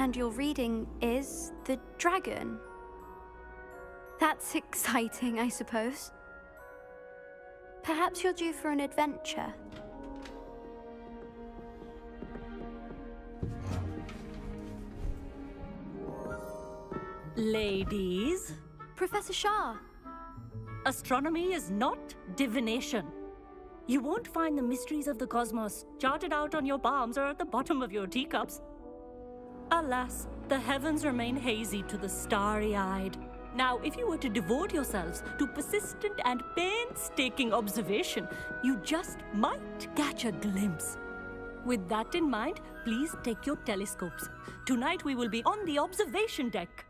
And your reading is the dragon. That's exciting, I suppose. Perhaps you're due for an adventure. Ladies, Professor Shah. astronomy is not divination. You won't find the mysteries of the cosmos charted out on your palms or at the bottom of your teacups. Alas, the heavens remain hazy to the starry-eyed. Now, if you were to devote yourselves to persistent and painstaking observation, you just might catch a glimpse. With that in mind, please take your telescopes. Tonight we will be on the observation deck.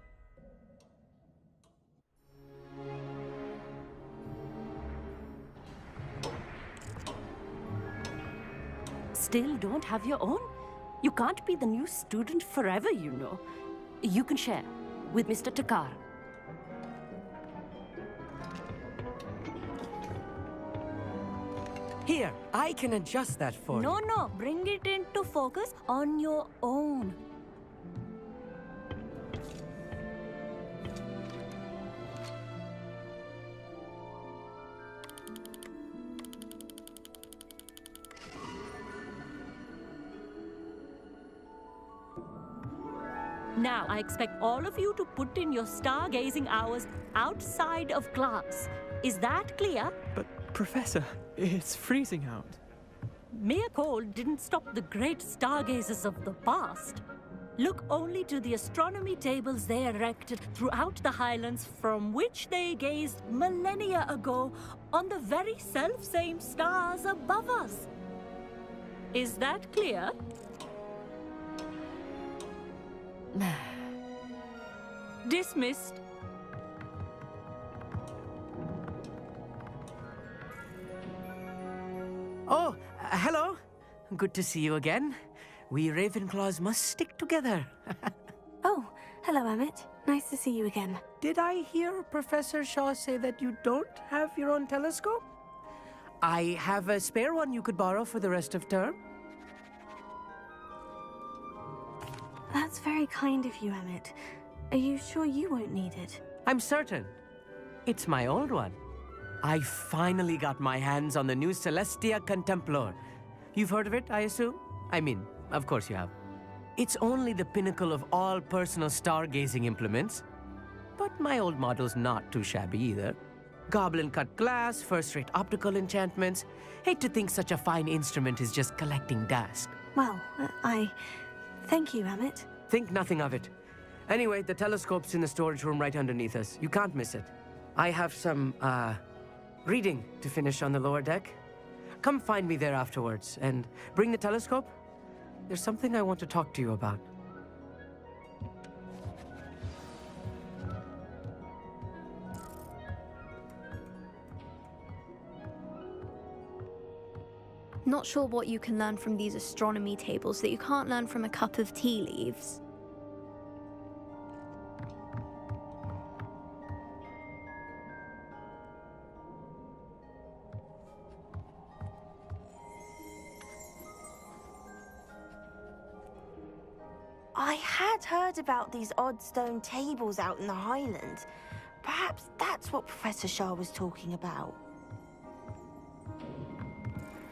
Still don't have your own? You can't be the new student forever, you know. You can share with Mr. Takar. Here, I can adjust that for you. No, bring it into focus on your own. Now, I expect all of you to put in your stargazing hours outside of class. Is that clear? But, Professor, it's freezing out. Mere cold didn't stop the great stargazers of the past. Look only to the astronomy tables they erected throughout the highlands from which they gazed millennia ago on the very self-same stars above us. Is that clear? Dismissed. Oh, hello. Good to see you again. We Ravenclaws must stick together. Oh, hello, Amit. Nice to see you again. Did I hear Professor Shaw say that you don't have your own telescope? I have a spare one you could borrow for the rest of term. That's very kind of you, Amit. Are you sure you won't need it? I'm certain. It's my old one. I finally got my hands on the new Celestia Contemplor. You've heard of it, I assume? I mean, of course you have. It's only the pinnacle of all personal stargazing implements. But my old model's not too shabby either. Goblin-cut glass, first-rate optical enchantments. Hate to think such a fine instrument is just collecting dust. Well, thank you, Amit. Think nothing of it. Anyway, the telescope's in the storage room right underneath us. You can't miss it. I have some, reading to finish on the lower deck. Come find me there afterwards, and bring the telescope. There's something I want to talk to you about. Not sure what you can learn from these astronomy tables that you can't learn from a cup of tea leaves. I had heard about these odd stone tables out in the Highlands. Perhaps that's what Professor Shah was talking about.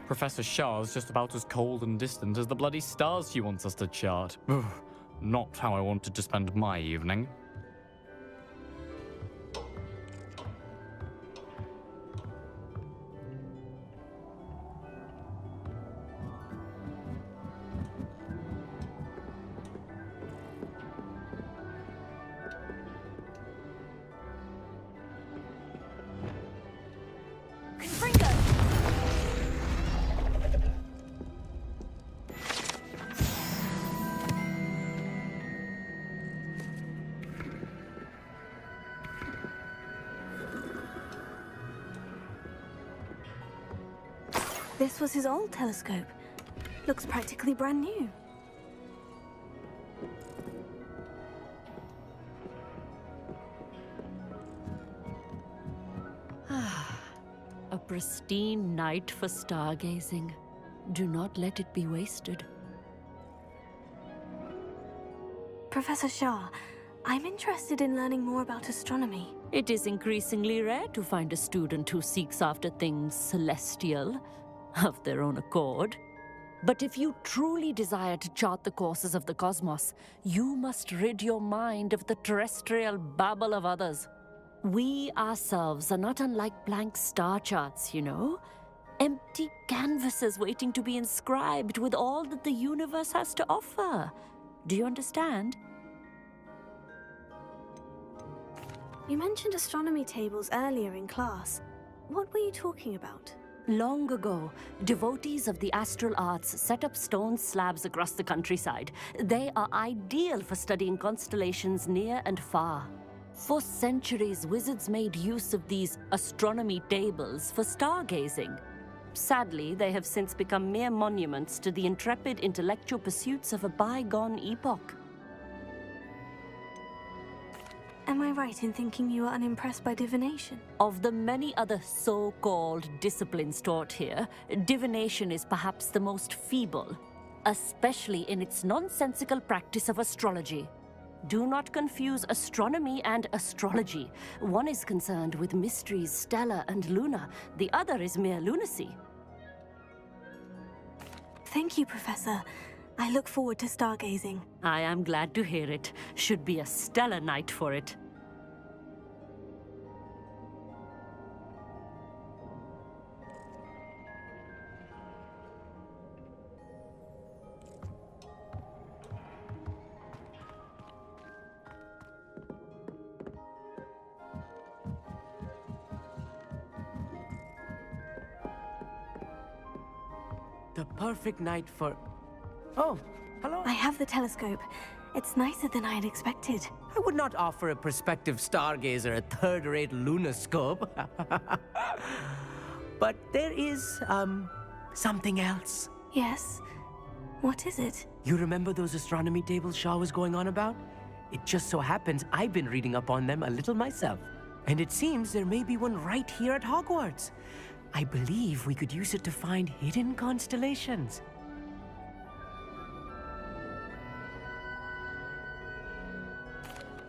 Professor Shah's just about as cold and distant as the bloody stars she wants us to chart. Ugh, not how I wanted to spend my evening. This was his old telescope. Looks practically brand new. A pristine night for stargazing. Do not let it be wasted. Professor Shah, I'm interested in learning more about astronomy. It is increasingly rare to find a student who seeks after things celestial, of their own accord. But if you truly desire to chart the courses of the cosmos, you must rid your mind of the terrestrial babble of others. We ourselves are not unlike blank star charts, you know? Empty canvases waiting to be inscribed with all that the universe has to offer. Do you understand? You mentioned astronomy tables earlier in class. What were you talking about? Long ago, devotees of the astral arts set up stone slabs across the countryside. They are ideal for studying constellations near and far. For centuries, wizards made use of these astronomy tables for stargazing. Sadly, they have since become mere monuments to the intrepid intellectual pursuits of a bygone epoch. Am I right in thinking you are unimpressed by divination? Of the many other so-called disciplines taught here, divination is perhaps the most feeble, especially in its nonsensical practice of astrology. Do not confuse astronomy and astrology. One is concerned with mysteries stellar and lunar, the other is mere lunacy. Thank you, Professor. I look forward to stargazing. I am glad to hear it. Should be a stellar night for it. The perfect night for... Oh, hello. I have the telescope. It's nicer than I had expected. I would not offer a prospective stargazer a third-rate lunoscope. But there is, something else. Yes? What is it? You remember those astronomy tables Shaw was going on about? It just so happens I've been reading up on them a little myself. And it seems there may be one right here at Hogwarts. I believe we could use it to find hidden constellations.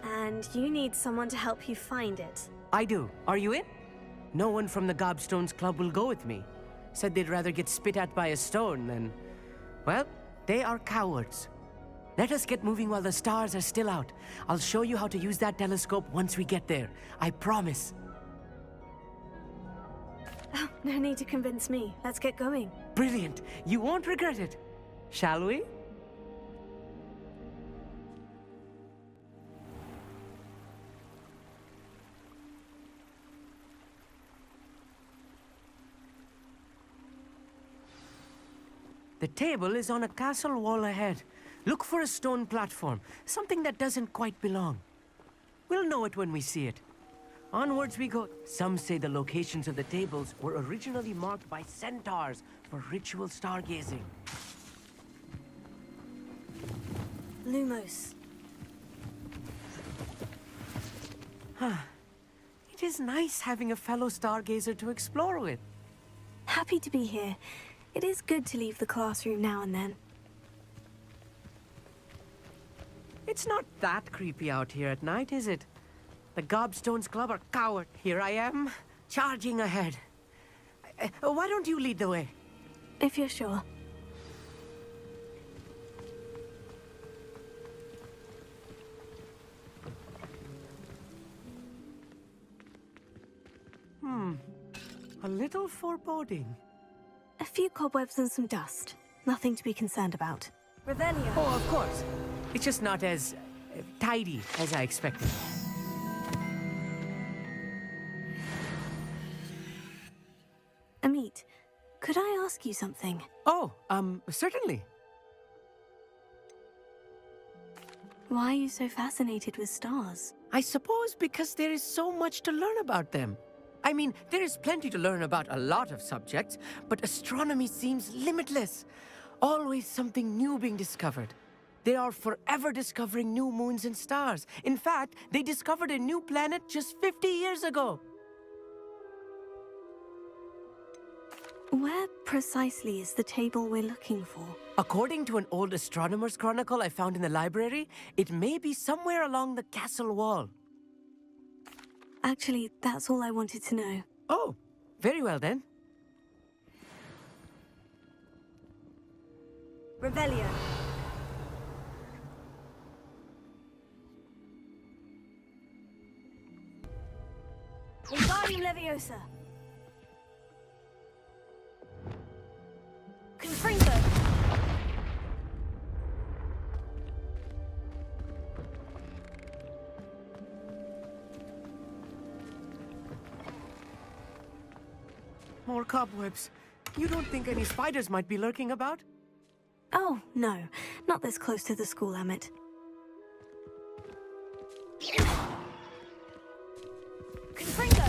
And you need someone to help you find it. I do. Are you in? No one from the Gobstones Club will go with me. Said they'd rather get spit at by a stone than... Well, they are cowards. Let us get moving while the stars are still out. I'll show you how to use that telescope once we get there. I promise. Oh, no need to convince me. Let's get going. Brilliant. You won't regret it. Shall we? The table is on a castle wall ahead. Look for a stone platform, something that doesn't quite belong. We'll know it when we see it. Onwards we go. Some say the locations of the tables were originally marked by centaurs for ritual stargazing. Lumos. It is nice having a fellow stargazer to explore with. Happy to be here. It is good to leave the classroom now and then. It's not that creepy out here at night, is it? The Gobstones Club are coward. Here I am, charging ahead. Why don't you lead the way? If you're sure. A little foreboding. A few cobwebs and some dust. Nothing to be concerned about. Revelio. Oh, of course. It's just not as tidy as I expected. Amit, could I ask you something? Oh, certainly. Why are you so fascinated with stars? I suppose because there is so much to learn about them. I mean, there is plenty to learn about a lot of subjects, but astronomy seems limitless. Always something new being discovered. They are forever discovering new moons and stars. In fact, they discovered a new planet just 50 years ago. Where precisely is the table we're looking for? According to an old astronomer's chronicle I found in the library, it may be somewhere along the castle wall. Actually, that's all I wanted to know. Oh, very well then. Revelio. Wingardium Leviosa. Confringo. More cobwebs. You don't think any spiders might be lurking about? Oh, no. Not this close to the school, Amit. Confringo!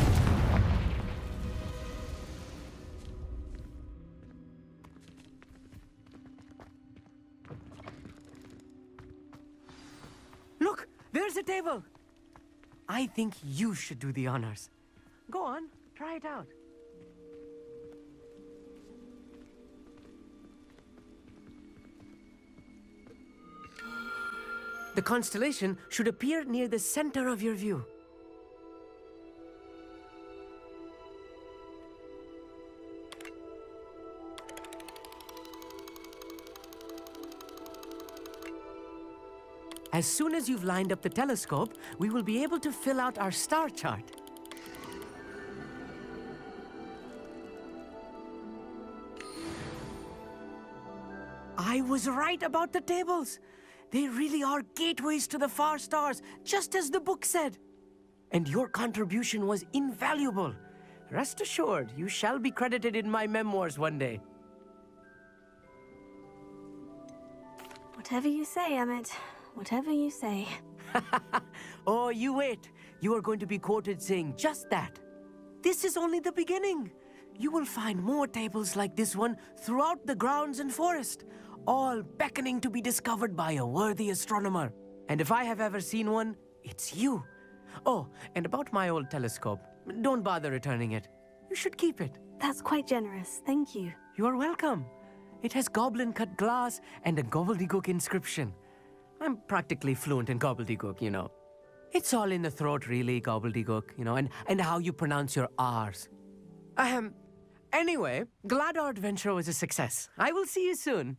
Look, there's a table. I think you should do the honors. Go on, try it out. The constellation should appear near the center of your view. As soon as you've lined up the telescope, we will be able to fill out our star chart. I was right about the tables. They really are gateways to the far stars, just as the book said. And your contribution was invaluable. Rest assured, you shall be credited in my memoirs one day. Whatever you say, Amit. Whatever you say. Oh, you wait. You are going to be quoted saying just that. This is only the beginning. You will find more tables like this one throughout the grounds and forest, all beckoning to be discovered by a worthy astronomer. And if I have ever seen one, it's you. Oh, and about my old telescope, don't bother returning it. You should keep it. That's quite generous, thank you. You're welcome. It has goblin-cut glass and a gobbledygook inscription. I'm practically fluent in gobbledygook, you know. It's all in the throat, really, gobbledygook, you know, and how you pronounce your R's. Anyway, glad our adventure was a success. I will see you soon.